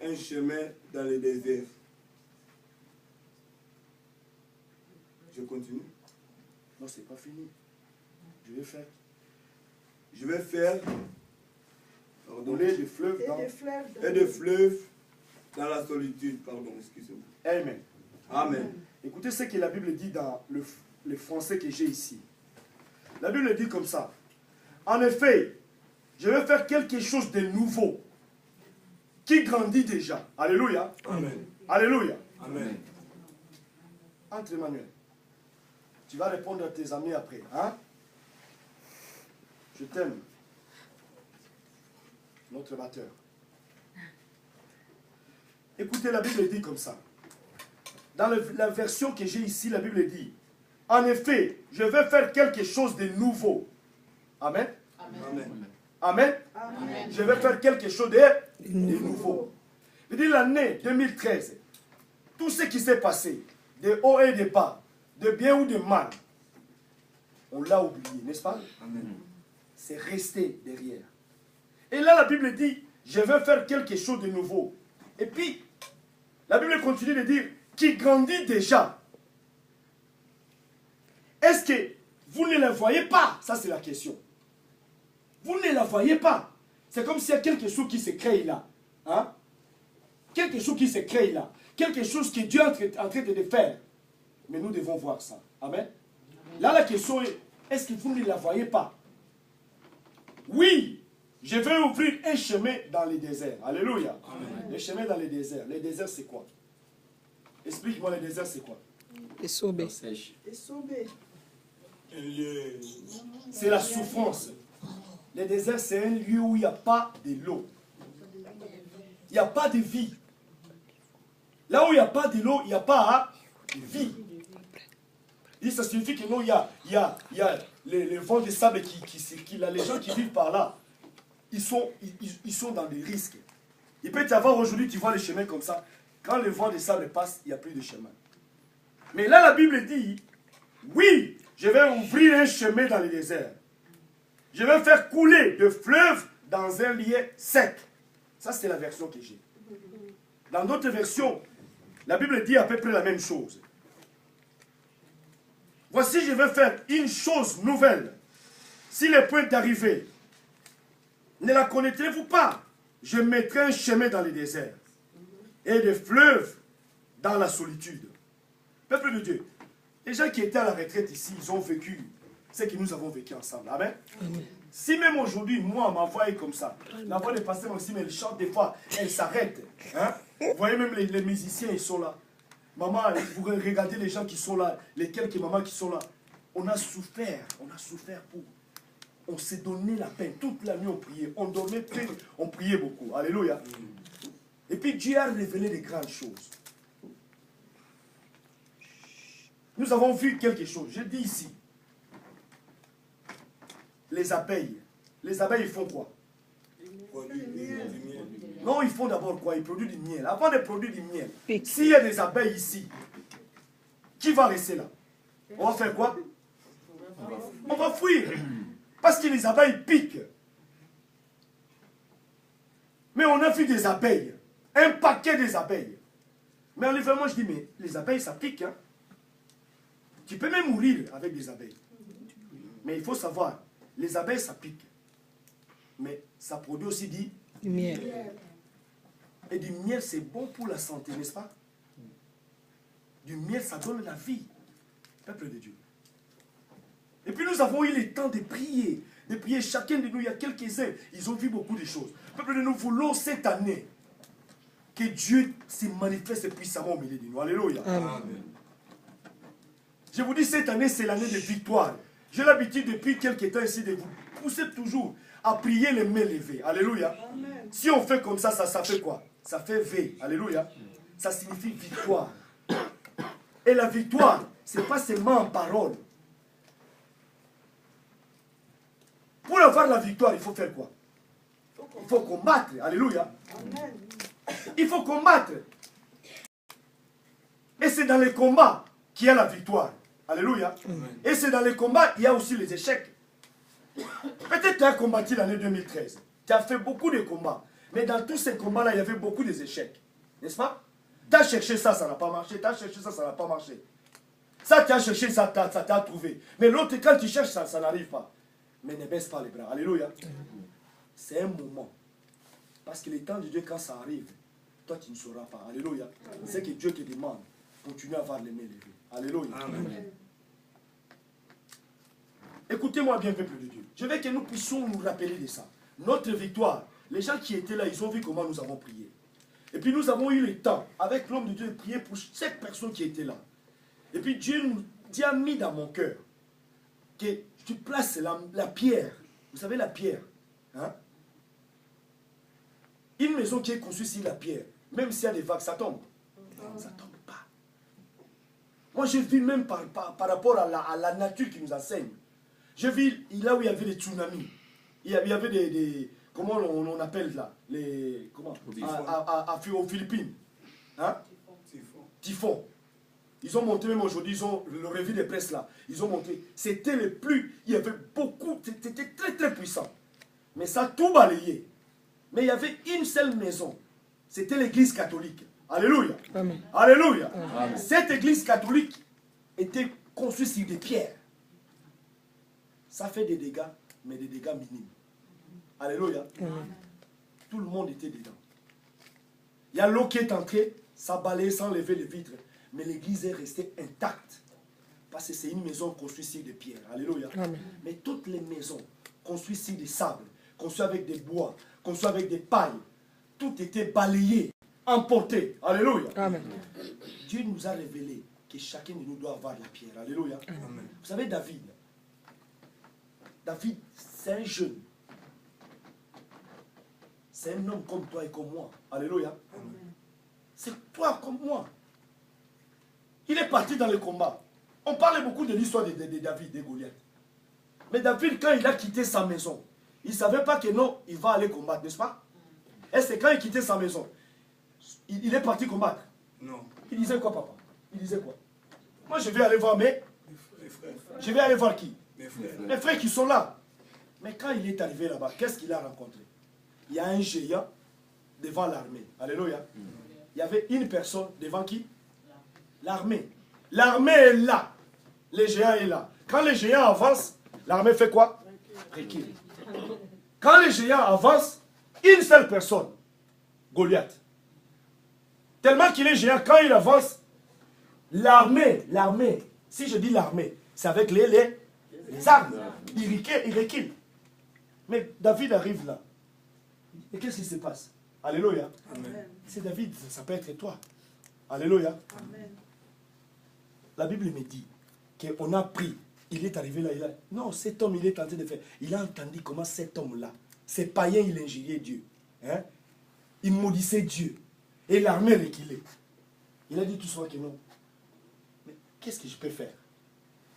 Un chemin dans le désert. Je continue. Non, c'est pas fini. Je vais faire. Je vais faire Rouler des fleuves et des fleuves dans la solitude. Pardon, excusez-moi. Amen. Amen. Écoutez ce que la Bible dit dans le français que j'ai ici. La Bible dit comme ça. En effet, je vais faire quelque chose de nouveau qui grandit déjà. Alléluia. Amen. Alléluia. Amen. Entre Emmanuel. Tu vas répondre à tes amis après. Hein? Je t'aime. Notre batteur. Écoutez, la Bible dit comme ça. Dans la version que j'ai ici, la Bible dit, en effet, je vais faire quelque chose de nouveau. Amen. Amen. Amen. Amen. Je vais faire quelque chose de nouveau. Je dis l'année 2013, tout ce qui s'est passé, de haut et de bas, de bien ou de mal, on l'a oublié, n'est-ce pas? Amen. C'est resté derrière. Et là, la Bible dit, je vais faire quelque chose de nouveau. Et puis, la Bible continue de dire, qui grandit déjà. Est-ce que vous ne la voyez pas? Ça, c'est la question. Vous ne la voyez pas. C'est comme s'il y a quelque chose qui se crée là. Hein? Quelque chose qui se crée là. Quelque chose que Dieu est en train de faire. Mais nous devons voir ça. Amen. Là, la question est, est-ce que vous ne la voyez pas? Oui, je vais ouvrir un chemin dans le désert. Alléluia. Amen. Le chemin dans le désert. Le désert, c'est quoi? Explique-moi, le désert, c'est quoi? Et sauvé. Un lieu. C'est la souffrance. Le désert, c'est un lieu où il n'y a pas de l'eau. Il n'y a pas de vie. Là où il n'y a pas de l'eau, il n'y a pas de vie. Et ça signifie que non, il y a le vent de sable qui circule là. Les gens qui vivent par là, ils sont dans des risques. Il peut y avoir aujourd'hui, tu vois les chemins comme ça. Quand le vent de sable passe, il n'y a plus de chemin. Mais là, la Bible dit, oui, je vais ouvrir un chemin dans le désert. Je vais faire couler de fleuves dans un lieu sec. Ça, c'est la version que j'ai. Dans d'autres versions, la Bible dit à peu près la même chose. Voici, je vais faire une chose nouvelle. Si le point est arrivé, ne la connaîtrez-vous pas? Je mettrai un chemin dans le désert et des fleuves dans la solitude. Peuple de Dieu, les gens qui étaient à la retraite ici, ils ont vécu ce que nous avons vécu ensemble. Amen. Amen. Si même aujourd'hui, moi, ma voix est comme ça, la voix de pasteur Maxime, elle chante des fois, elle s'arrête. Hein? Vous voyez même les musiciens, ils sont là. Maman, vous regardez les gens qui sont là, les quelques mamans qui sont là. On a souffert pour. On s'est donné la peine. Toute la nuit, on priait. On dormait peu, on priait beaucoup. Alléluia. Et puis Dieu a révélé des grandes choses. Nous avons vu quelque chose. Je dis ici. Les abeilles. Les abeilles, ils font quoi? Du miel. Non, ils font d'abord quoi? Ils produisent du miel. Avant de produire du miel, Pique. s'il y a des abeilles ici, qui va rester là? On va faire quoi? On va fuir. Parce que les abeilles piquent. Mais on a vu des abeilles. Un paquet des abeilles. Mais vraiment, je dis, mais les abeilles, ça pique. Hein? Tu peux même mourir avec des abeilles. Mais il faut savoir, les abeilles, ça pique. Mais ça produit aussi du Miel. Et du miel, c'est bon pour la santé, n'est-ce pas? Du miel, ça donne la vie. Peuple de Dieu. Et puis nous avons eu le temps de prier. De prier chacun de nous. Il y a quelques-uns, ils ont vu beaucoup de choses. Peuple de nous, voulons cette année que Dieu se manifeste puissamment au milieu de nous. Alléluia. Amen. Je vous dis, cette année, c'est l'année de victoire. J'ai l'habitude depuis quelques temps ici de vous pousser toujours à prier les mains levées. Alléluia. Amen. Si on fait comme ça fait quoi? Ça fait V. Alléluia. Ça signifie victoire. Et la victoire, ce n'est pas seulement en parole. Pour avoir la victoire, il faut faire quoi? Il faut combattre. Alléluia. Amen. Il faut combattre. Et c'est dans les combats qu'il y a la victoire. Alléluia. Et c'est dans les combats, il y a aussi les échecs. Peut-être tu as combattu l'année 2013. Tu as fait beaucoup de combats. Mais dans tous ces combats-là, il y avait beaucoup d'échecs. N'est-ce pas? Tu as cherché ça, ça n'a pas marché. Tu as cherché ça, ça n'a pas marché. Ça, tu as cherché, ça t'a trouvé. Mais l'autre, quand tu cherches, ça n'arrive pas. Mais ne baisse pas les bras. Alléluia. C'est un moment. Parce que le temps de Dieu, quand ça arrive, toi, tu ne sauras pas. Alléluia. C'est que Dieu te demande. Continue à avoir les mains levées. Alléluia. Amen. Écoutez-moi bien, peuple de Dieu. Je veux que nous puissions nous rappeler de ça. Notre victoire. Les gens qui étaient là, ils ont vu comment nous avons prié. Et puis nous avons eu le temps, avec l'homme de Dieu, de prier pour chaque personne qui était là. Et puis Dieu a mis dans mon cœur que tu places la pierre. Vous savez la pierre, hein? Une maison qui est construite sur la pierre, même s'il y a des vagues, ça tombe. Ça ne tombe pas. Moi, je vis même par rapport à la nature qui nous enseigne. Je vis là où il y avait des tsunamis. Il y avait des comment on appelle là comment aux Philippines. Hein? Typhon. Ils ont monté même aujourd'hui, ils ont le revue de presse là. Ils ont monté. C'était le plus. Il y avait beaucoup. C'était très très puissant. Mais ça a tout balayé. Mais il y avait une seule maison. C'était l'église catholique. Alléluia. Amen. Alléluia. Amen. Cette église catholique était construite sur des pierres. Ça fait des dégâts, mais des dégâts minimes. Alléluia. Amen. Tout le monde était dedans. Il y a l'eau qui est entrée, ça balayait sans lever les vitres. Mais l'église est restée intacte. Parce que c'est une maison construite sur des pierres. Alléluia. Amen. Mais toutes les maisons construites sur des sables, construites avec des bois, construites avec des pailles, tout était balayé, emporté. Alléluia. Amen. Dieu nous a révélé que chacun de nous doit avoir la pierre. Alléluia. Amen. Vous savez, David, c'est un jeune. C'est un homme comme toi et comme moi. Alléluia. C'est toi comme moi. Il est parti dans le combat. On parle beaucoup de l'histoire de David, de Goliath. Mais David, quand il a quitté sa maison, il ne savait pas que non, il va aller combattre, n'est-ce pas? Et c'est quand il quittait sa maison, il est parti combattre. Non. Il disait quoi, papa? Il disait quoi? Moi, je vais aller voir Les frères. Je vais aller voir qui? Mes frères. Les frères qui sont là. Mais quand il est arrivé là-bas, qu'est-ce qu'il a rencontré? Il y a un géant devant l'armée. Alléluia. Il y avait une personne devant qui? L'armée. L'armée est là. Le géant est là. Quand le géant avance, l'armée fait quoi? Recule. Quand le géant avance, une seule personne, Goliath. Tellement qu'il est géant, quand il avance, l'armée, si je dis l'armée, c'est avec les armes. Il recule. Mais David arrive là. Et qu'est-ce qui se passe? Alléluia. Amen. C'est David, ça peut être toi. Alléluia. Amen. La Bible me dit qu'on a pris, il est arrivé là, non, cet homme, il est en train de faire. Il a entendu comment cet homme-là, ces païens, il injuriait Dieu. Hein? Il maudissait Dieu. Et l'armée reculait. Il a dit tout ça que non. Mais qu'est-ce que je peux faire?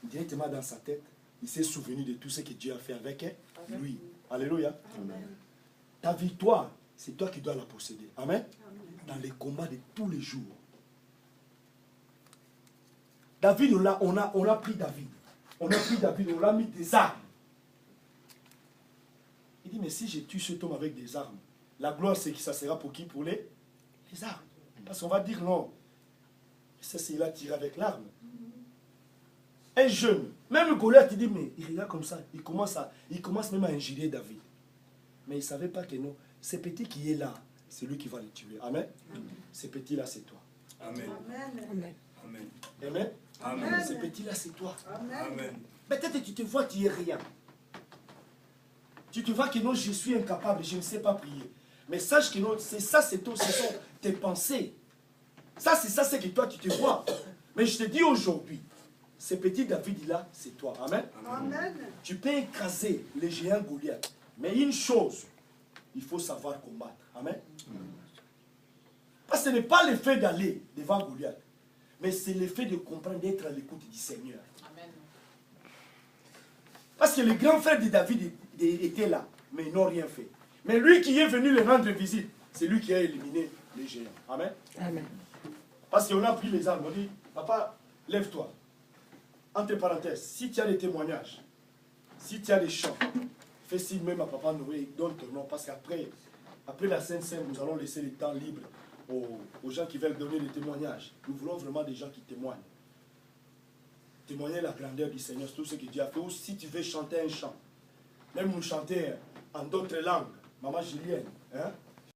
Directement dans sa tête, il s'est souvenu de tout ce que Dieu a fait avec lui. Alléluia. Amen. Ta victoire, c'est toi qui dois la posséder. Amen. Dans les combats de tous les jours. David, on a pris David. On a pris David, on l'a mis des armes. Il dit, mais si je tue cet homme avec des armes, la gloire, c'est que ça sera pour qui? Pour les armes. Parce qu'on va dire non. C'est s'il a tiré avec l'arme. Un jeune, même Goliath, il dit, mais il regarde comme ça, il commence même à injurier David. Mais il ne savait pas que non, ce petit qui est là, c'est lui qui va le tuer. Amen. Ce petit-là, c'est toi. Amen. Amen. Amen. Amen. Amen. Amen. Ce petit-là, c'est toi. Amen. Peut-être que tu te vois, tu es rien. Tu te vois que non, je suis incapable, je ne sais pas prier. Mais sache que non, c'est ça, ce sont tes pensées. Ça, c'est ça, c'est que toi, tu te vois. Mais je te dis aujourd'hui, ce petit David-là, c'est toi. Amen. Amen. Tu peux écraser les géants Goliath. Mais une chose, il faut savoir combattre. Amen. Parce que ce n'est pas le fait d'aller devant Goliath, mais c'est le fait de comprendre, d'être à l'écoute du Seigneur. Amen. Parce que les grands frères de David étaient là, mais ils n'ont rien fait. Mais lui qui est venu les rendre visite, c'est lui qui a éliminé les géants. Amen. Amen. Parce qu'on a pris les armes, on dit, papa, lève-toi. Entre parenthèses, si tu as des témoignages, si tu as des chants, fais signe même à papa Noé, donne ton nom, parce qu'après, Après la Sainte Seine, nous allons laisser le temps libre aux gens qui veulent donner des témoignages. Nous voulons vraiment des gens qui témoignent. Témoigner la grandeur du Seigneur, tout ce que Dieu a fait. Ou si tu veux chanter un chant, même nous chanter en d'autres langues, Maman Julienne, hein?